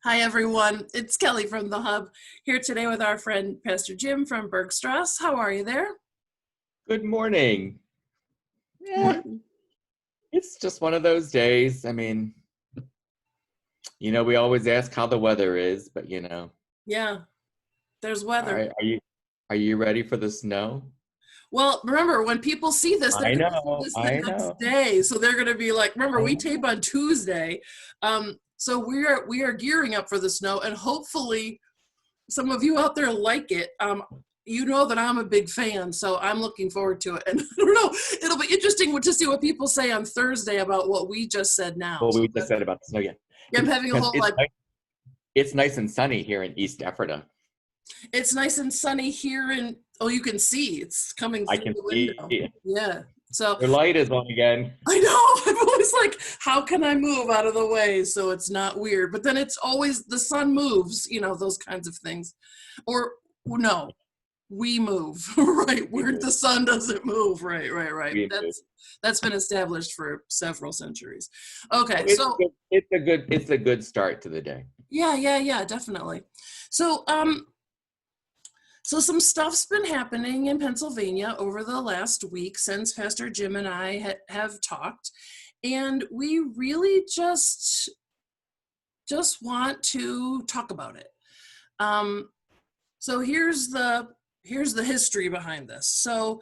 Hi, everyone. It's Kelly from the Hub here today with our friend Pastor Jim from Bergstrasse. How are you there? Good morning. Yeah, Morning. it's just one of those days. We always ask how the weather is, but Yeah, there's weather. are you ready for the snow? Well, remember, when people see this, they're I going to see know, this the I next know, day. So they're going to be like, remember, I we know. tape on Tuesday. So we are gearing up for the snow, and hopefully some of you out there like it. You know that I'm a big fan, so I'm looking forward to it. And I don't know, it'll be interesting to see what people say on Thursday about what we just said now. What So we just said about the snow, yeah. I'm having a Because whole it's nice and sunny here in East Ephrata. it's nice and sunny here, and oh, you can see it's coming I through can the window. see Yeah. So your light is on again. I know I'm always like, how can I move out of the way so it's not weird? But then it's always the sun moves, those kinds of things. Or no, we move, right? We Where move, the sun doesn't move. Right. we move. That's been established for several centuries. So Okay, it's so good. It's a good start to the day. yeah, definitely. So So some stuff's been happening in Pennsylvania over the last week since Pastor Jim and I have talked, and we really just want to talk about it. Um, so here's the history behind this. So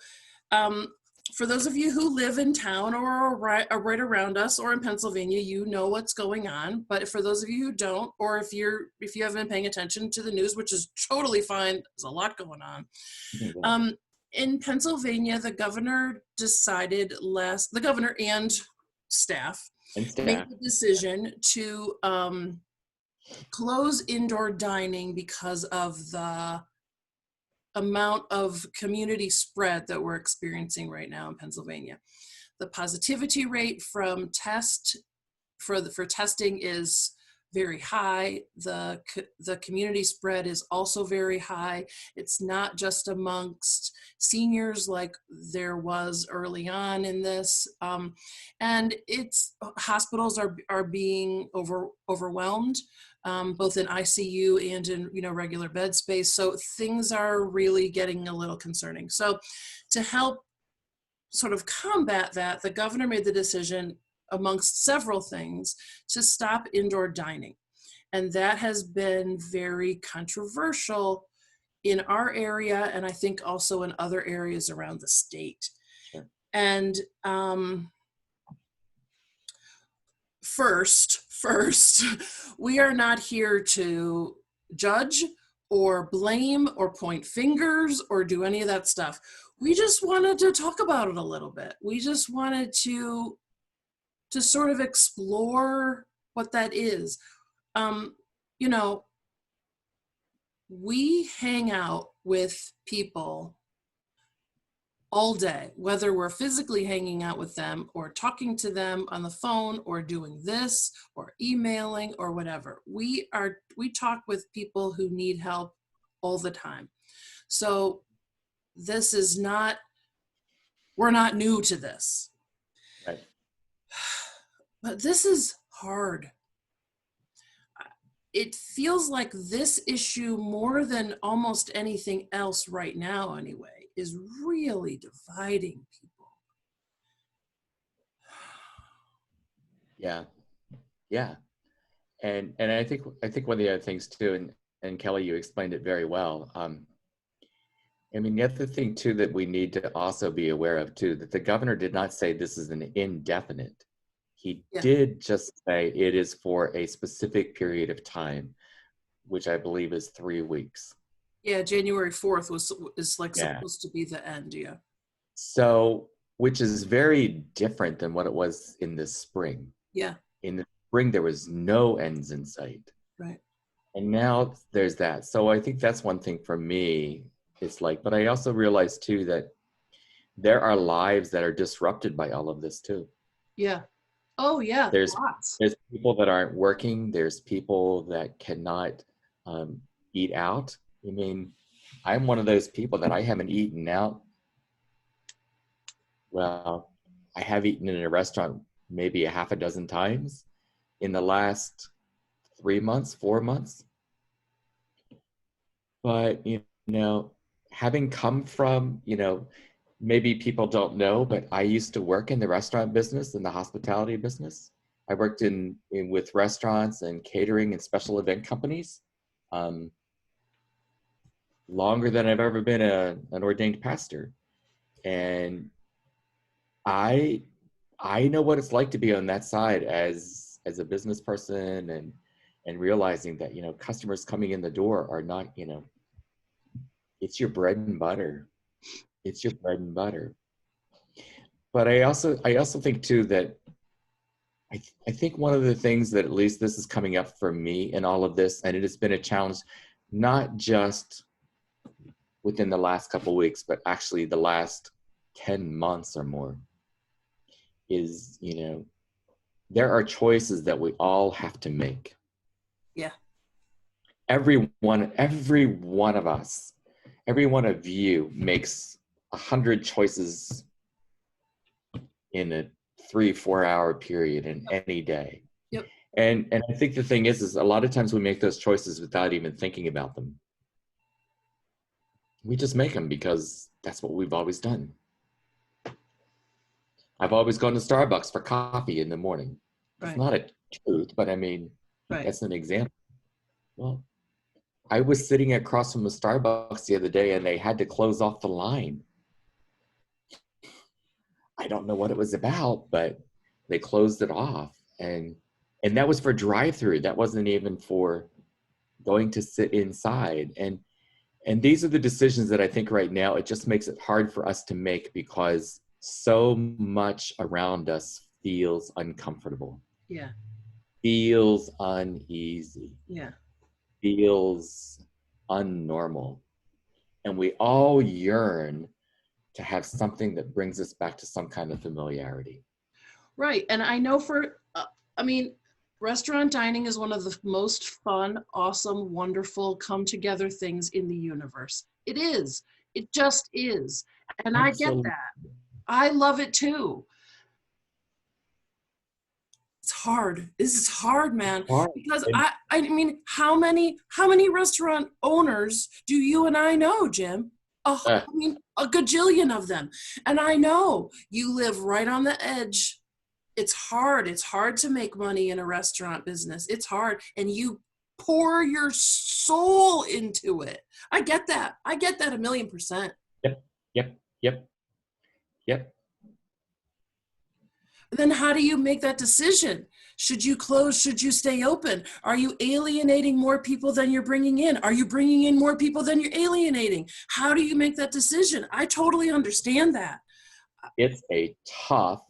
um, for those of you who live in town or right around us or in Pennsylvania, you know what's going on. But for those of you who don't, or if you haven't been paying attention to the news, which is totally fine, there's a lot going on. Um, in Pennsylvania, the governor and staff And made staff. the decision to close indoor dining because of the amount of community spread that we're experiencing right now in Pennsylvania. The positivity rate from for testing is very high. The community spread is also very high. It's not just amongst seniors like there was early on in this, and it's hospitals are being overwhelmed, both in ICU and in regular bed space. So things are really getting a little concerning. So to help sort of combat that, the governor made the decision, amongst several things, to stop indoor dining. And that has been very controversial in our area, and I think also in other areas around the state. Sure. And first, we are not here to judge or blame or point fingers or do any of that stuff. We just wanted to talk about it a little bit. We just wanted to sort of explore what that is. Um, you know, we hang out with people all day, whether we're physically hanging out with them or talking to them on the phone or doing this or emailing or whatever. We talk with people who need help all the time. So this is not, we're not new to this. Right. But this is hard. It feels like this issue, more than almost anything else right now anyway, is really dividing people. Yeah. Yeah. And I think one of the other things too, and Kelly, you explained it very well. The other thing too that we need to also be aware of too, that the governor did not say this is an indefinite. He Yeah. did just say it is for a specific period of time, which I believe is 3 weeks. Yeah, January 4th is like Yeah. supposed to be the end, yeah. So, which is very different than what it was in the spring. Yeah, In the spring, there was no ends in sight. right. And now there's that. So I think that's one thing for me. It's like, but I also realize too that there are lives that are disrupted by all of this too. Yeah. Oh yeah, There's lots. there's people that aren't working. There's people that cannot eat out. I'm one of those people that I haven't eaten out. Well, I have eaten in a restaurant maybe a half a dozen times in the last 3 months, 4 months. But, having come from, maybe people don't know, but I used to work in the restaurant business and the hospitality business. I worked with restaurants and catering and special event companies longer than I've ever been an ordained pastor. And I know what it's like to be on that side as a business person, and realizing that, customers coming in the door are not, it's your bread and butter. It's your bread and butter. But I also think too that I think one of the things that, at least this is coming up for me in all of this, and it has been a challenge, not just within the last couple of weeks, but actually the last 10 months or more, is, there are choices that we all have to make. Yeah. Every one of us, every one of you makes 100 choices in a 3-4 hour period in any day. Yep. And I think the thing is a lot of times we make those choices without even thinking about them. We just make them because that's what we've always done. I've always gone to Starbucks for coffee in the morning. Right. It's not a truth, but I mean, right. That's an example. Well, I was sitting across from a Starbucks the other day and they had to close off the line. I don't know what it was about, but they closed it off. And that was for drive-through. That wasn't even for going to sit inside. And these are the decisions that I think right now, it just makes it hard for us to make because so much around us feels uncomfortable. Yeah. Feels uneasy. Yeah. Feels unnormal. And we all yearn to have something that brings us back to some kind of familiarity. Right. And I know restaurant dining is one of the most fun, awesome, wonderful come together things in the universe. It is. It just is. And Absolutely. I get that. I love it too. It's hard. This is hard, man. Hard. Because I mean, how many restaurant owners do you and I know, Jim? I mean, a gajillion of them. And I know you live right on the edge. It's hard. It's hard to make money in a restaurant business. It's hard. And you pour your soul into it. I get that. I get that 1,000,000%. Yep. Then how do you make that decision? Should you close? Should you stay open? Are you alienating more people than you're bringing in? Are you bringing in more people than you're alienating? How do you make that decision? I totally understand that. It's a tough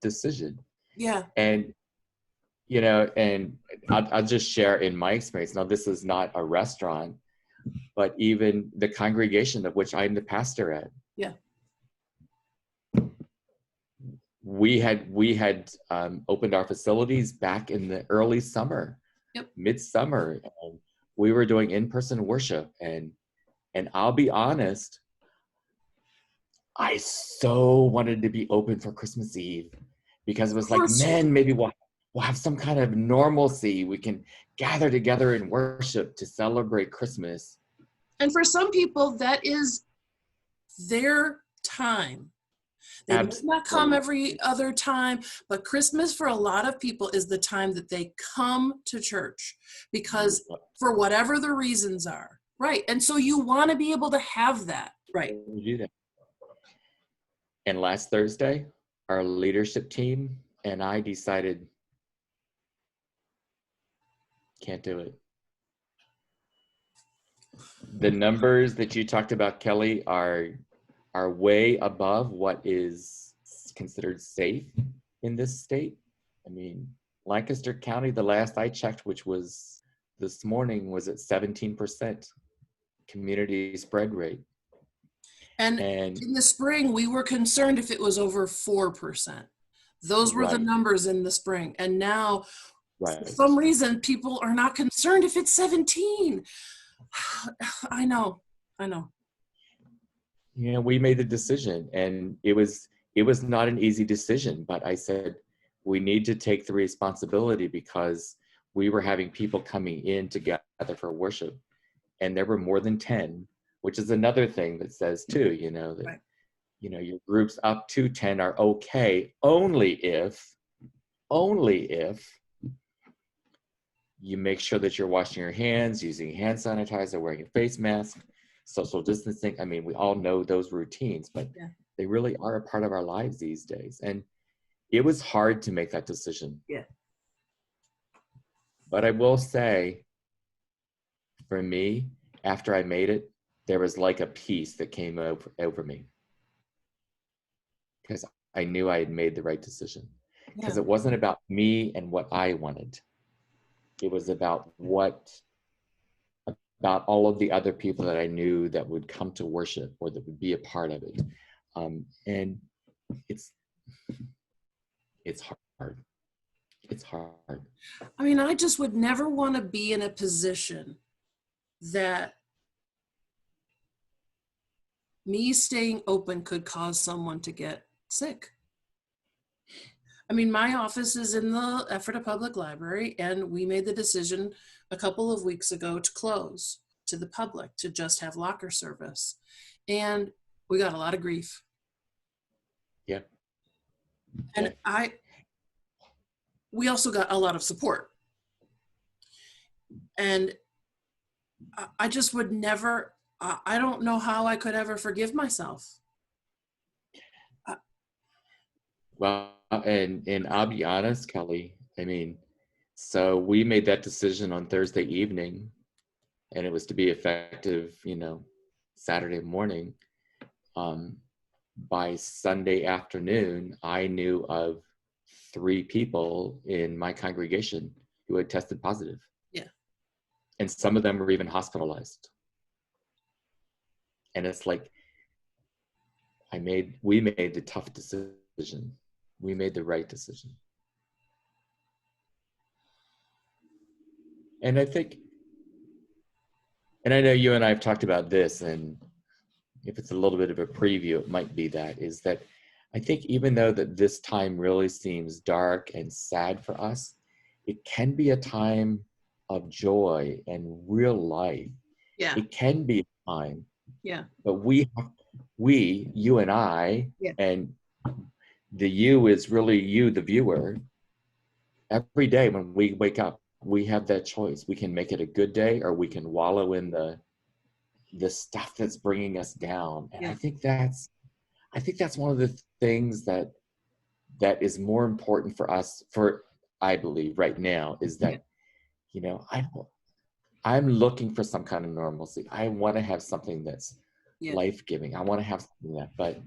decision. Yeah. And, and I'll just share in my experience. Now, this is not a restaurant, but even the congregation of which I'm the pastor at. Yeah. We had opened our facilities back in the early summer, midsummer, and we were doing in-person worship. And I'll be honest, I so wanted to be open for Christmas Eve because it was like, man, maybe we'll have some kind of normalcy. We can gather together and worship to celebrate Christmas. And for some people, that is their time. They might not come every other time, but Christmas for a lot of people is the time that they come to church because for whatever the reasons are. Right. And so you want to be able to have that. Right. We do that. And last Thursday, our leadership team and I decided, can't do it. The numbers that you talked about, Kelly, are way above what is considered safe in this state. I mean, Lancaster County, the last I checked, which was this morning, was at 17% community spread rate. And in the spring, we were concerned if it was over 4%. Those were the numbers in the spring. And now, for some reason, people are not concerned if it's 17. I know. We made the decision, and it was not an easy decision, but I said, we need to take the responsibility because we were having people coming in together for worship, and there were more than 10, which is another thing that says too, that, Right. your groups up to 10 are okay only if you make sure that you're washing your hands, using hand sanitizer, wearing a face mask, social distancing. I mean, we all know those routines, but Yeah. they really are a part of our lives these days. And it was hard to make that decision. Yeah. But I will say, for me, after I made it, there was like a peace that came over me, because I knew I had made the right decision. Because Yeah. it wasn't about me and what I wanted. It was about all of the other people that I knew that would come to worship or that would be a part of it. And it's hard. It's hard. I mean, I just would never want to be in a position that me staying open could cause someone to get sick. I mean, my office is in the Ephrata Public Library, and we made the decision a couple of weeks ago to close to the public, to just have locker service. And we got a lot of grief. Yeah. And we also got a lot of support. And I just would never, I don't know how I could ever forgive myself. Well, and I'll be honest, Kelly, I mean, so we made that decision on Thursday evening, and it was to be effective, Saturday morning. By Sunday afternoon, I knew of 3 people in my congregation who had tested positive. Yeah. And some of them were even hospitalized. And it's like, we made the tough decision. We made the right decision. And I think, and I know you and I have talked about this, and if it's a little bit of a preview, it might be is that I think even though that this time really seems dark and sad for us, it can be a time of joy and real life. Yeah. It can be a time. Yeah. But you and I, yeah. And the you is really you, the viewer. Every day when we wake up, we have that choice. We can make it a good day, or we can wallow in the stuff that's bringing us down. And Yeah. I think that's one of the things that is more important for us, I believe right now, is that, I'm looking for some kind of normalcy. I want to have something that's life-giving. I want to have something that, but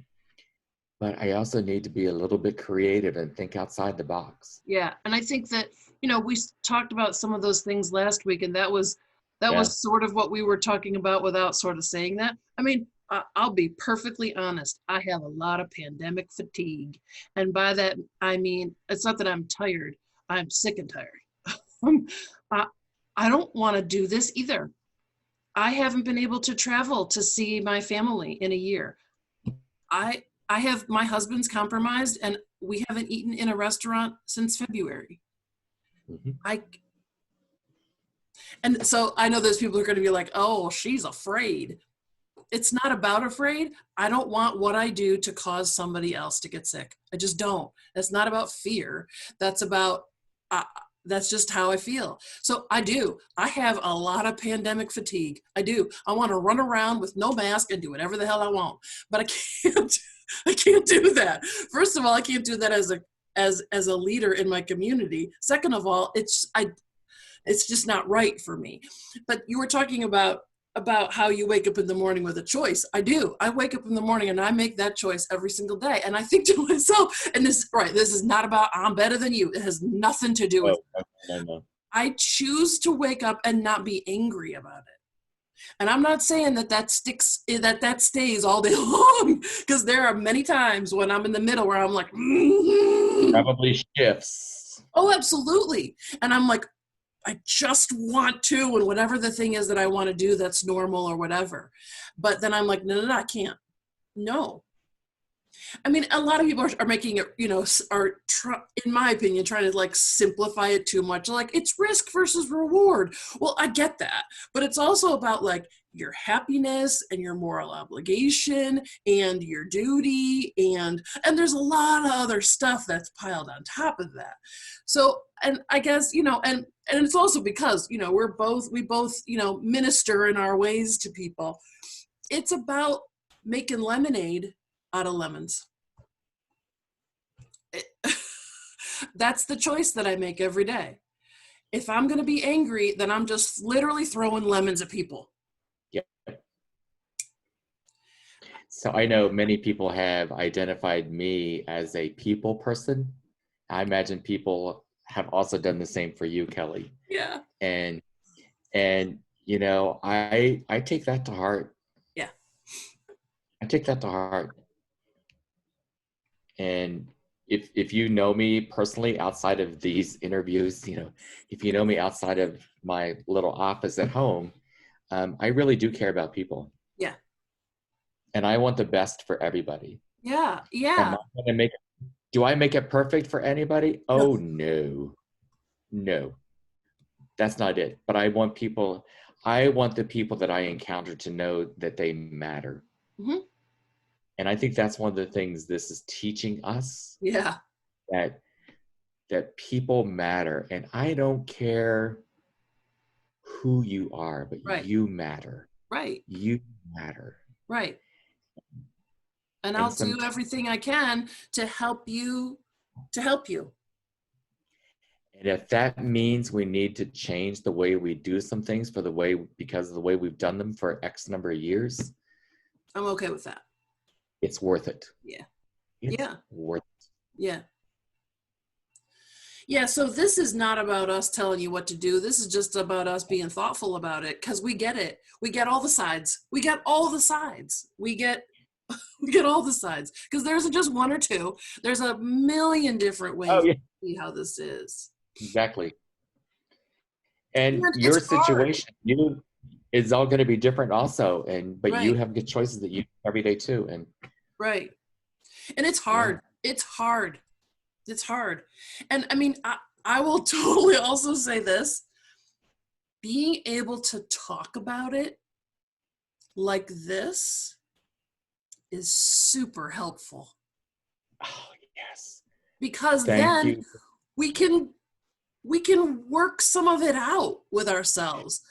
I also need to be a little bit creative and think outside the box. Yeah. And I think that, we talked about some of those things last week, and that was sort of what we were talking about without sort of saying that. I mean, I'll be perfectly honest. I have a lot of pandemic fatigue. And by that, I mean, it's not that I'm tired. I'm sick and tired. I don't want to do this either. I haven't been able to travel to see my family in a year. I have, my husband's compromised, and we haven't eaten in a restaurant since February. Mm-hmm. And so I know there's people who are going to be like, oh, she's afraid. It's not about afraid. I don't want what I do to cause somebody else to get sick. I just don't. That's not about fear. That's about, that's just how I feel. So I have a lot of pandemic fatigue. I do. I want to run around with no mask and do whatever the hell I want, but I can't do that. First of all, I can't do that as a leader in my community. Second of all, it's just not right for me. But you were talking about how you wake up in the morning with a choice. I do. I wake up in the morning and I make that choice every single day. And I think to myself, and this is not about I'm better than you. It has nothing to do with it. No. I choose to wake up and not be angry about it. And I'm not saying that stays all day long, because there are many times when I'm in the middle where I'm like, probably shifts. Oh, absolutely. And I'm like, I just want to, and whatever the thing is that I want to do that's normal or whatever. But then I'm like, no, I can't. No. I mean, a lot of people are making it, in my opinion, trying to like simplify it too much. Like it's risk versus reward. Well, I get that, but it's also about like your happiness and your moral obligation and your duty, and there's a lot of other stuff that's piled on top of that. So, and I guess, and it's also because, we both, minister in our ways to people. It's about making lemonade out of lemons. That's the choice that I make every day. If I'm going to be angry, then I'm just literally throwing lemons at people. Yeah. So I know many people have identified me as a people person. I imagine people have also done the same for you, Kelly. Yeah. And I take that to heart. Yeah. I take that to heart. And if you know me personally outside of these interviews, if you know me outside of my little office at home, I really do care about people. Yeah. And I want the best for everybody. Yeah. Yeah. Do I make it perfect for anybody? Oh, no. No. That's not it. But I want the people that I encounter to know that they matter. Mm-hmm. And I think that's one of the things this is teaching us. Yeah. That people matter. And I don't care who you are, but right. You matter. Right. You matter. Right. And I'll do everything I can to help you. And if that means we need to change the way we do some things because of the way we've done them for X number of years, I'm okay with that. It's worth it. Yeah. It's worth it. Yeah. Yeah, so this is not about us telling you what to do. This is just about us being thoughtful about it, because we get it. We get all the sides. We get all the sides. We get all the sides, because there isn't just one or two. There's a million different ways to see how this is. Exactly. And your situation, is all going to be different also, but you have good choices that you do every day too. And right. And it's hard. Yeah. It's hard. And I mean, I will totally also say this. Being able to talk about it like this is super helpful. Oh, yes. Because then we can work some of it out with ourselves.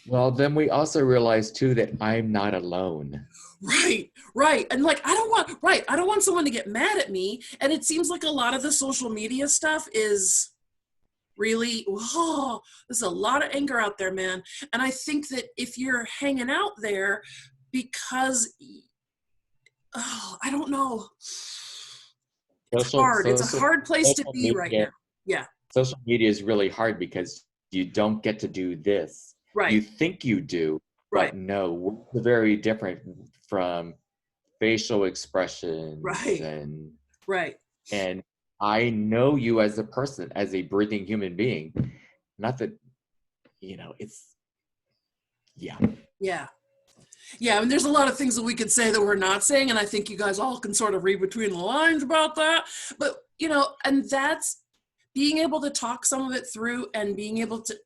Well, then we also realize too that I'm not alone. Right. And like, I don't want someone to get mad at me. And it seems like a lot of the social media stuff is really, there's a lot of anger out there, man. And I think that if you're hanging out there because, I don't know. It's hard. It's a hard place to be right now. Yeah. Social media is really hard because you don't get to do this. Right. You think you do, but no, we're very different from facial expressions. Right. And I know you as a person, as a breathing human being. Not that, it's, Yeah. I mean, there's a lot of things that we could say that we're not saying, and I think you guys all can sort of read between the lines about that. But, and that's being able to talk some of it through, and being able to,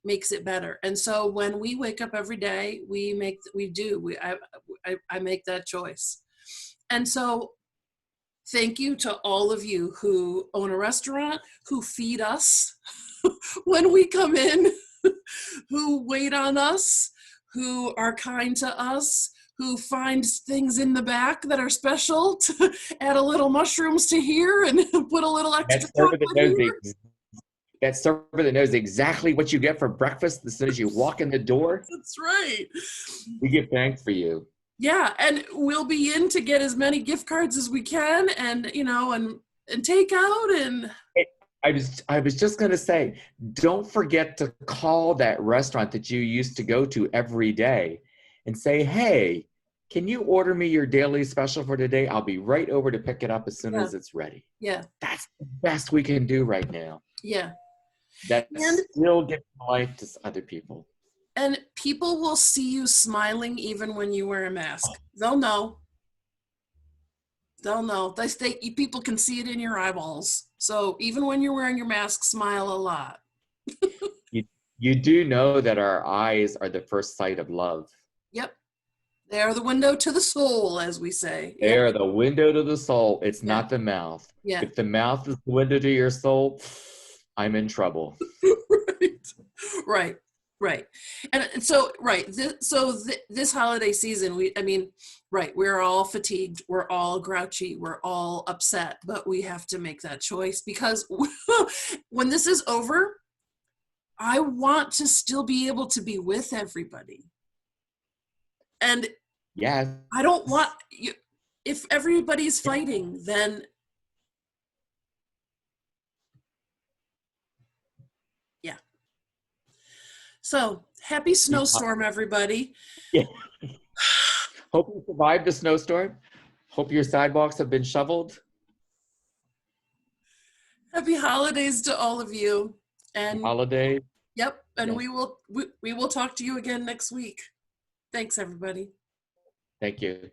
makes it better. And so when we wake up every day, I make that choice. And so thank you to all of you who own a restaurant, who feed us when we come in, who wait on us, who are kind to us, who find things in the back that are special to add a little mushrooms to here and put a little extra chocolate here. That server that knows exactly what you get for breakfast as soon as you walk in the door. That's right. We give thanks for you. Yeah, and we'll be in to get as many gift cards as we can, and and take out. And I was just going to say, don't forget to call that restaurant that you used to go to every day and say, hey, can you order me your daily special for today? I'll be right over to pick it up as soon as it's ready. Yeah. That's the best we can do right now. Yeah. That still gives life to other people. And people will see you smiling even when you wear a mask. They'll know. They'll know. People can see it in your eyeballs. So even when you're wearing your mask, smile a lot. You do know that our eyes are the first sight of love. Yep. They are the window to the soul, as we say. They Yep. are the window to the soul. It's Yeah. not the mouth. Yeah. If the mouth is the window to your soul, I'm in trouble. Right. Right. And so, right. This holiday season, we're all fatigued. We're all grouchy. We're all upset, but we have to make that choice because when this is over, I want to still be able to be with everybody. And Yes. I don't want you, if everybody's fighting, then yeah. So happy snowstorm, everybody. Yeah. Hope you survived the snowstorm. Hope your sidewalks have been shoveled. Happy holidays to all of you. And Holiday. yep, and Yes. we will talk to you again next week. Thanks, everybody. Thank you.